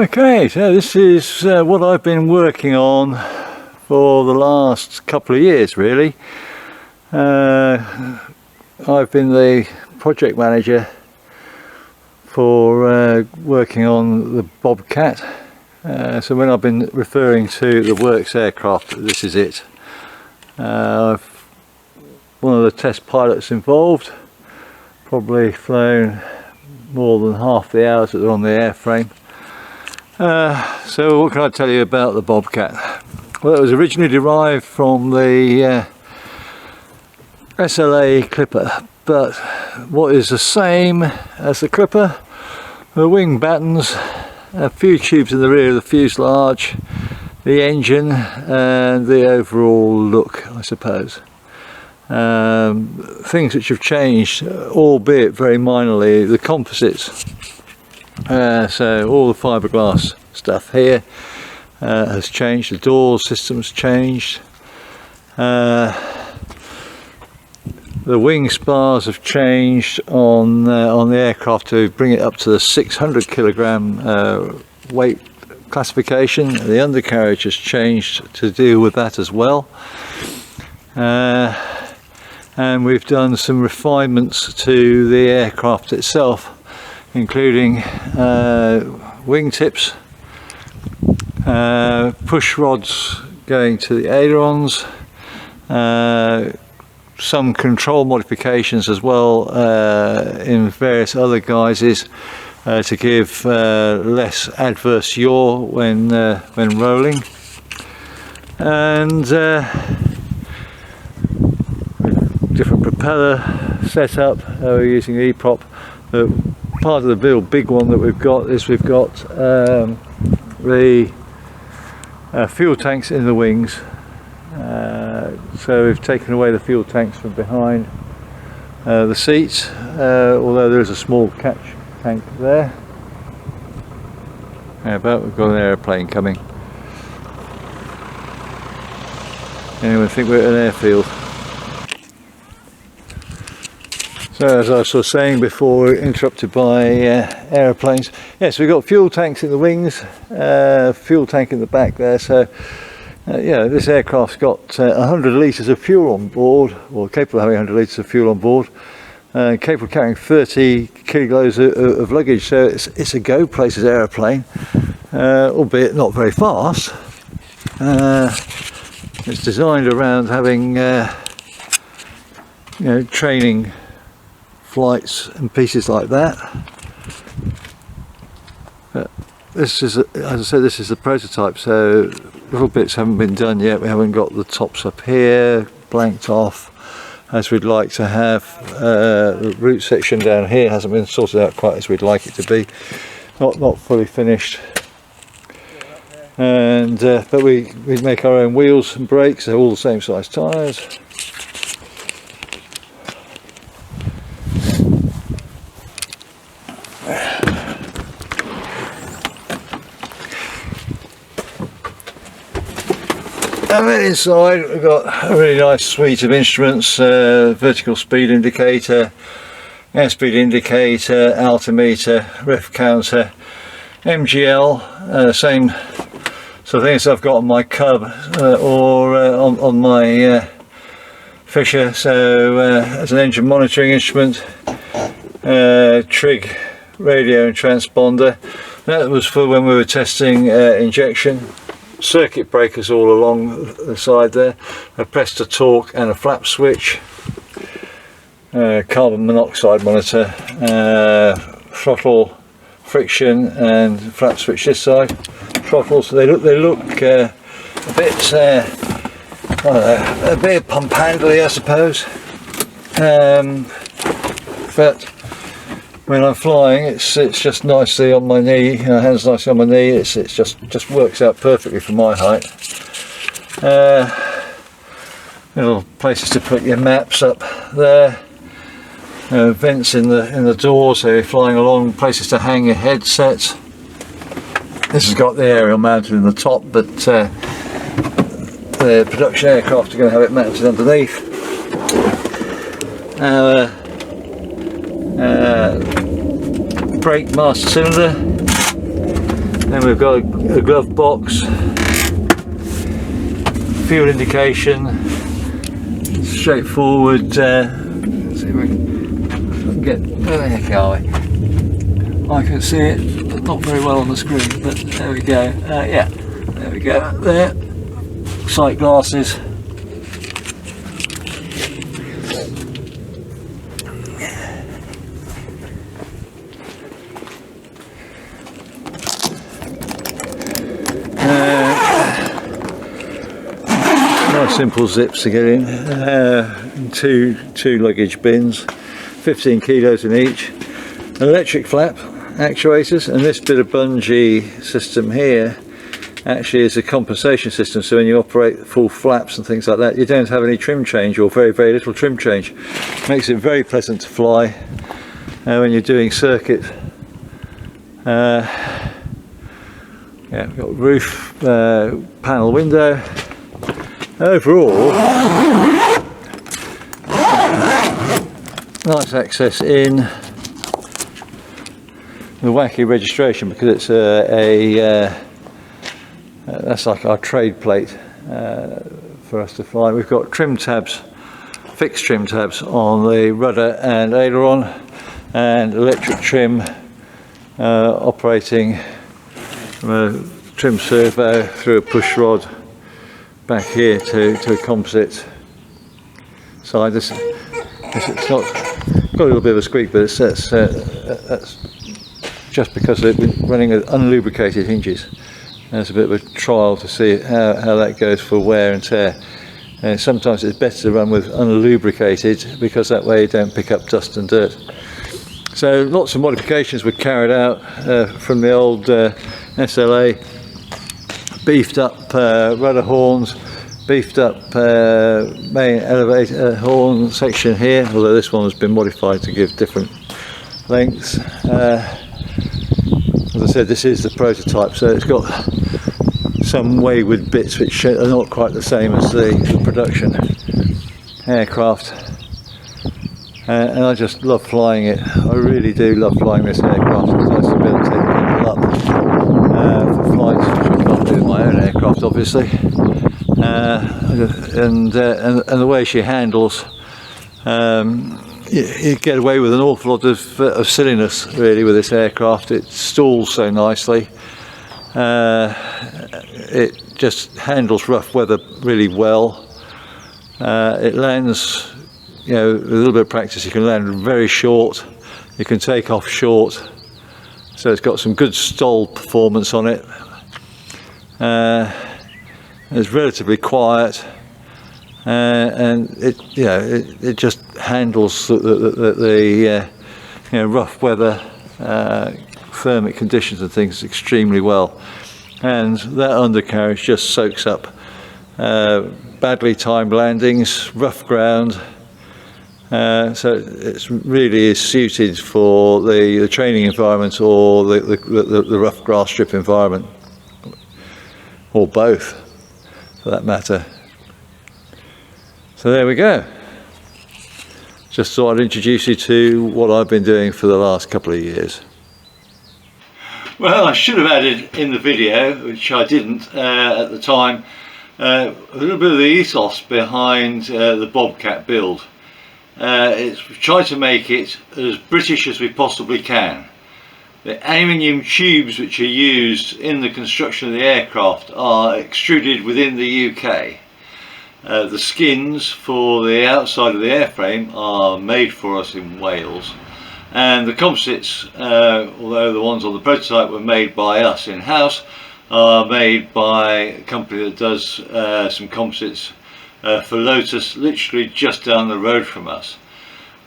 Okay, so this is what I've been working on for the last couple of years really. I've been the project manager for working on the Bobcat. So when I've been referring to the works aircraft, this is it. I've one of the test pilots involved, probably flown more than half the hours that are on the airframe. So what can I tell you about the Bobcat? Well, it was originally derived from the SLA Clipper, but what is the same as the Clipper? The wing battens, a few tubes in the rear of the fuselage, the engine and the overall look, I suppose. Things which have changed, albeit very minorly, the composites. So all the fiberglass stuff here has changed, the door system's changed, the wing spars have changed on the aircraft to bring it up to the 600 kilogram weight classification. The undercarriage has changed to deal with that as well. And we've done some refinements to the aircraft itself, including wingtips, push rods going to the ailerons, some control modifications as well in various other guises to give less adverse yaw when rolling, and different propeller setup. We're using E-prop. Part of the real big one that we've got is we've got the fuel tanks in the wings. So we've taken away the fuel tanks from behind the seats, although there is a small catch tank there. How about we've got an aeroplane coming? Anyone think we're at an airfield? So as I was saying before, interrupted by aeroplanes. Yes, we've got fuel tanks in the wings, fuel tank in the back there. So yeah, this aircraft's got 100 litres of fuel on board, or capable of having 100 litres of fuel on board, capable of carrying 30 kilos of luggage. So it's a go places aeroplane, albeit not very fast. It's designed around having training flights and pieces like that. But this is, as I said, this is the prototype, so little bits haven't been done yet. We haven't got the tops up here blanked off as we'd like to have. The root section down here hasn't been sorted out quite as we'd like it to be. Not fully finished. And but we make our own wheels and brakes. They're all the same size tyres. And then inside we've got a really nice suite of instruments, vertical speed indicator, airspeed indicator, altimeter, ref counter, MGL, same sort of thing as I've got on my Cub or on my Fisher. So as an engine monitoring instrument, trig, radio and transponder. That was for when we were testing injection. Circuit breakers all along the side there, a press to torque and a flap switch, carbon monoxide monitor, throttle, friction and flap switch this side, throttle. So they look a bit I don't know, a bit pump handly I suppose, but when I'm flying, it's just nicely on my knee, hands nicely on my knee. It just works out perfectly for my height. Little places to put your maps up there. Vents in the door, so you're flying along. Places to hang your headsets. This has got the aerial mounted in the top, but the production aircraft are going to have it mounted underneath. Brake master cylinder, Then we've got a glove box, fuel indication, straightforward. Let's see if we can get, where the heck are we? I can see it, not very well on the screen, but there we go. Yeah, there we go. There, sight glasses. Nice simple zips to get in. Two luggage bins, 15 kilos in each. An electric flap actuators, and this bit of bungee system here actually is a compensation system, so when you operate full flaps and things like that, you don't have any trim change, or very little trim change. Makes it very pleasant to fly when you're doing circuit. Yeah, we've got roof panel window. Overall, nice access in. The wacky registration, because it's that's like our trade plate for us to fly. We've got trim tabs, fixed trim tabs on the rudder and aileron, and electric trim operating from a trim servo through a push rod back here to a composite side. It's not got a little bit of a squeak, but that's just because they've been running with unlubricated hinges. There's a bit of a trial to see how that goes for wear and tear. And sometimes it's better to run with unlubricated, because that way you don't pick up dust and dirt. So lots of modifications were carried out from the old SLA. Beefed up rudder horns, beefed up main elevator horn section here, although this one has been modified to give different lengths. As I said, this is the prototype, so it's got some wayward bits which are not quite the same as the production aircraft. And I just love flying it. I really do love flying this aircraft. It's nice to be able to take people up for flights, which I can't do with my own aircraft, obviously. And the way she handles, you get away with an awful lot of silliness, really, with this aircraft. It stalls so nicely. It just handles rough weather really well. It lands, you know, with a little bit of practice, you can land very short. You can take off short. So it's got some good stall performance on it. It's relatively quiet, and it just handles the rough weather, thermic conditions and things extremely well. And that undercarriage just soaks up badly timed landings, rough ground. So it really is suited for the training environment, or the rough grass strip environment, or both for that matter. So there we go. Just thought I'd introduce you to what I've been doing for the last couple of years. Well, I should have added in the video, which I didn't at the time, a little bit of the ethos behind the Bobcat build. We've tried to make it as British as we possibly can. The aluminium tubes which are used in the construction of the aircraft are extruded within the UK. The skins for the outside of the airframe are made for us in Wales, and the composites, although the ones on the prototype were made by us in-house, are made by a company that does some composites for Lotus, literally just down the road from us.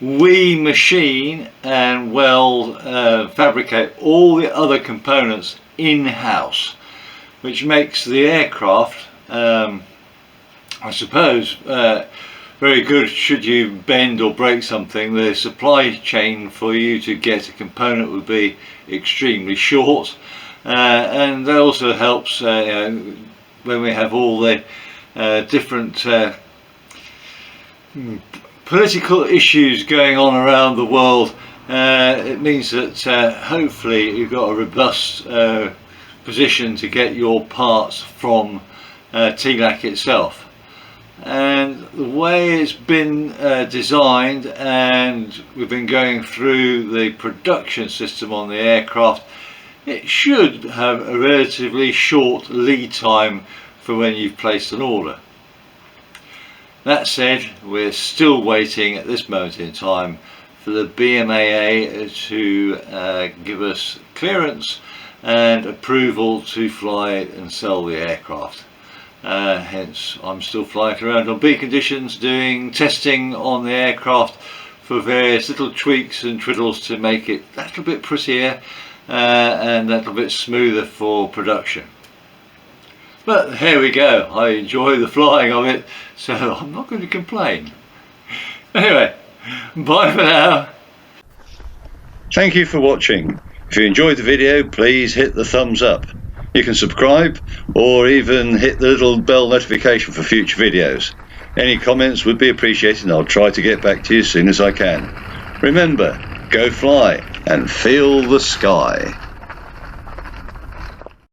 We machine and weld, fabricate all the other components in-house, which makes the aircraft, I suppose, very good should you bend or break something. The supply chain for you to get a component would be extremely short, and that also helps when we have all the different political issues going on around the world. It means that hopefully you've got a robust position to get your parts from TLAC itself. And the way it's been designed, and we've been going through the production system on the aircraft, it should have a relatively short lead time for when you've placed an order. That said, we're still waiting at this moment in time for the BMAA to give us clearance and approval to fly and sell the aircraft. Hence I'm still flying around on B conditions doing testing on the aircraft for various little tweaks and twiddles to make it a little bit prettier and a little bit smoother for production. But here we go, I enjoy the flying of it, so I'm not going to complain. Anyway, bye for now. Thank you for watching. If you enjoyed the video, please hit the thumbs up. You can subscribe or even hit the little bell notification for future videos. Any comments would be appreciated, and I'll try to get back to you as soon as I can. Remember, go fly and feel the sky.